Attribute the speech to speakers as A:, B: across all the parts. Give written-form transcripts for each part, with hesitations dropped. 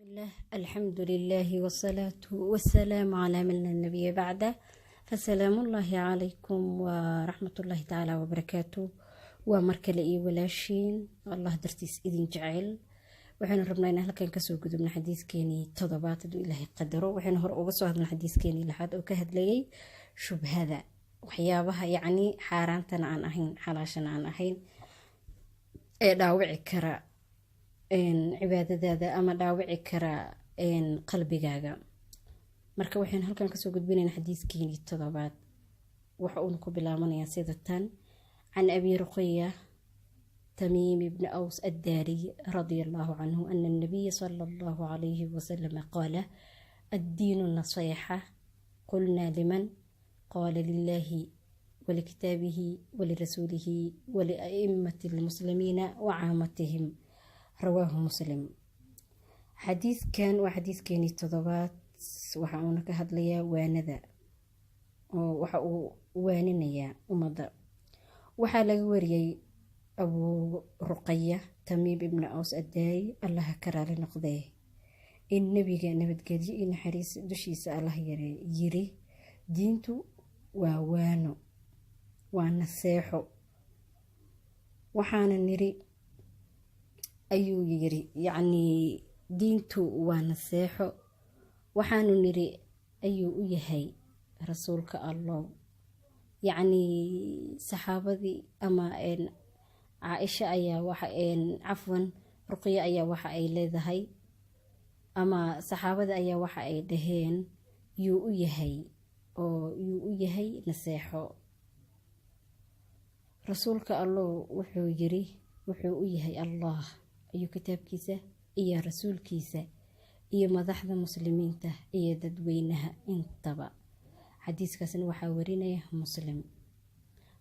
A: الله الحمد لله والصلاة والسلام على من لا نبي بعده. فسلام الله عليكم ورحمة الله تعالى وبركاته. ومركل إي ولاشين الله درتيس إذن جعل وحين ربنا إن هلكن كسو قدومنا حديث كيني تضبات دو إلهي قدره وحين هر أوبسو هذا الحديث كيني لحد وكهد لي شب هذا وحيابها يعني حارانتنا عن أهين حلاشنا عن أهين داوعي كرا cibaadadaada ama dhaawici kara qalbigaaga. Marka waxaan halkan ka soo gudbinaynaa xadiiskeenii toddobaad. Waxa uu ku bilaabanayaa sida tan: عن أبي رقية تميم بن أوس الداري رضي الله عنه أن النبي صلى الله عليه وسلم قال: الدين النصيحة. قلنا: لمن؟ قال: لله ولكتابه ولرسوله ولأئمة المسلمين وعامتهم. رواه مسلم. حديث كان وحديث كاني تضبات وحاونا كهدليا وانذا وحاو وانينيا ومضى وحالا وريي أبو رقية تميم بن أوس الداري الله كرالي نقضيه النبي كان نبتقدي إن حريس دشيس الله يري دينتو ووانو وانسيحو وحانا نري ayuu yiri yacni diintu waa naseexo waxaanu niri ayuu u yahay rasuulka allah yacni saxaabadii ama Caaisha ayaa waxa afwan Ruqiya ayaa waxa ay leedahay ama saxaabada ayaa waxa ay dhaheen yuu u yahay naseexo. Rasuulka allah wuxuu yiri wuxuu u yahay allah iyo kitaabkiisa iyo rasuulkiisa iyo madaxda muslimiinta iyo dadweynaha intaba. Xadiiskaasna waxaa warinaya Muslim.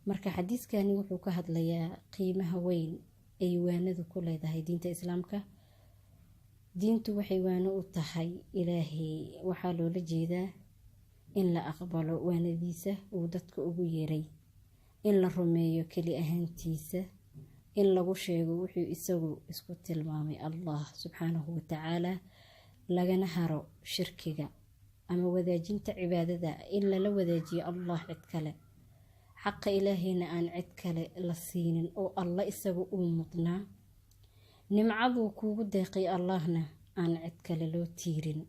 A: Marka xadiiskani wuxuu ka hadlayaa qiimaha weyn ay waanadu ku leedahay diinta islaamka. Diintu waxay waano u tahay Ilaahay, waxaa loola jeedaa in la aqbalo waanadiisa uu dadka ugu yeeray, in la rumeeyo keli ahaantiisa, in lagu sheego wuxuu isagu isku tilmaamay Allah subxaanahu wa ta'ala, lagana haro shirkiga ama wadaajinta cibaadada in lala wadaajiyo Allah cid kale, xaqa Ilaahayna aan cid kale la siinin oo Allah isagu uu mudnaa, nimcadu kuugu deeqay Allahna aan cid kale loo tiirin.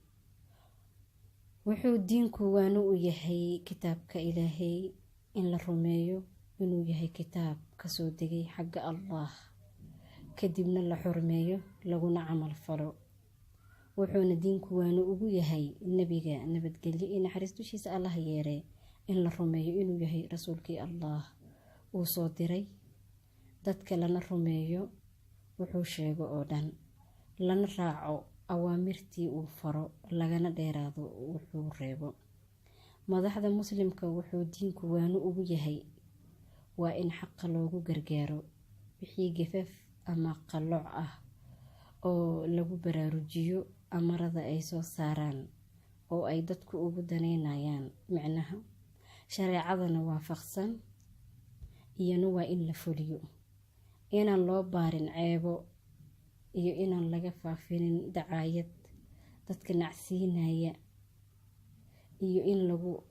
A: Wuxuu diinku waanu u yahay kitaabka Ilaahay, in la rumeeyo inuu yahay kitaab kasoo degay xagga Allah, kadibna la xurmeeyo laguna camal falo. Wuxuuna diinku waanu ugu yahay nabiga nabadgelyo iyo naxariis dushiisa Allah yeere, in la rumeeyo inuu yahay rasuulkii Allah uu soo diray, dadka lana rumeeyo wuxuu sheego oo dhan, lana raaco awaamirtii uu faro, lagana dheeraado wuxuu reebo. Madaxda muslimka wuxuu diinku waanu ugu yahay waa in xaqa loogu gargaaro, wixii gafaf ama qalooc ah oo lagu baraarujiyo amarada ay soo saaraan oo ay dadku ugu daneynayaan macnaha shareecadana waafaqsan, iyana waa in la fuliyo, inaan loo baarin ceebo iyo inaan laga faafinin dacaayad dadka nacsiinaya, iyo in lagu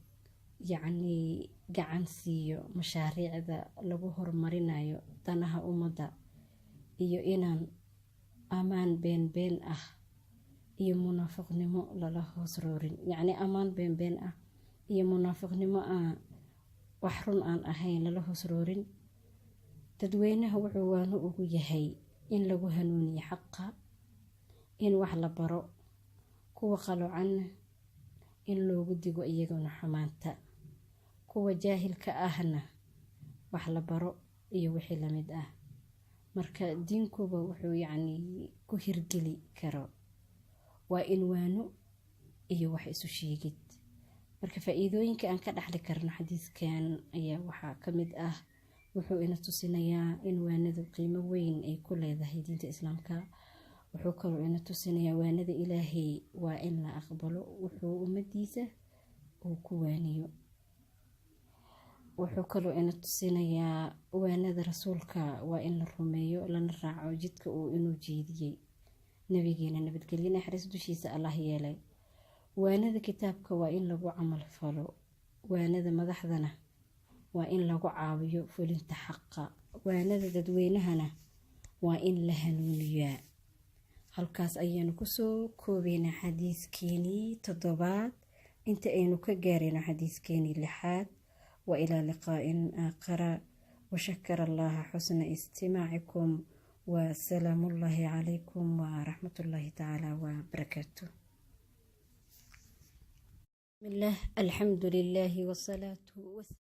A: yacni gacan siiyo mashaariicda lagu horumarinayo danaha ummadda, iyo inaan amaan been ah iyo munaafiqnimo lala hoos roorin, yacni amaan been ah iyo munaafiqnimo aan wax run aan ahayn lala hoos roorin. Dadweynaha wuxuu waanu ugu yahay in lagu hanuuniyo xaqa, in wax la baro, kuwa qaloocanna in loogu digo iyaguna xumaanta, kuwa jaahilka ahna wax la baro iyo wixii la mid ah. Marka diinkuba wuxuu yacni ku hirgeli karo waa in waano iyo wax isu sheegid. Marka faa'iidooyinka aan ka dhaxli karno xadiiskan ayaa waxaa ka mid ah, wuxuu ina tusinayaa in waanadu qiimo weyn ay ku leedahay diinta islaamka. wuxuu kaloo ina tusinayaa waanada Ilaahay waa in la aqbalo wuxuu ummadiisa uu ku waaniyo. wuxuu kaloo ina tusinayaa waanada rasuulka waa in la rumeeyo lana raaco jidka uu inuu jeediyey. nabigeena nabadgelyo naxariis dushiisa allah yeelay. waanada kitaabka waa in lagu camal falo, waanada madaxdana waa in lagu caawiyo fulinta xaqa, waanada dadweynahana waa in la hanuuniyaa. halkaas ayaanu kusoo koobaynaa xadiiskeenii 7 inta aynu ka gaarayno xadiiskeenii 6. wa ilaa liqaa'in aakhara. وشكر الله حسن استماعكم وسلام الله عليكم ورحمة الله تعالى وبركاته. بسم الله، الحمد لله والصلاة والسلام.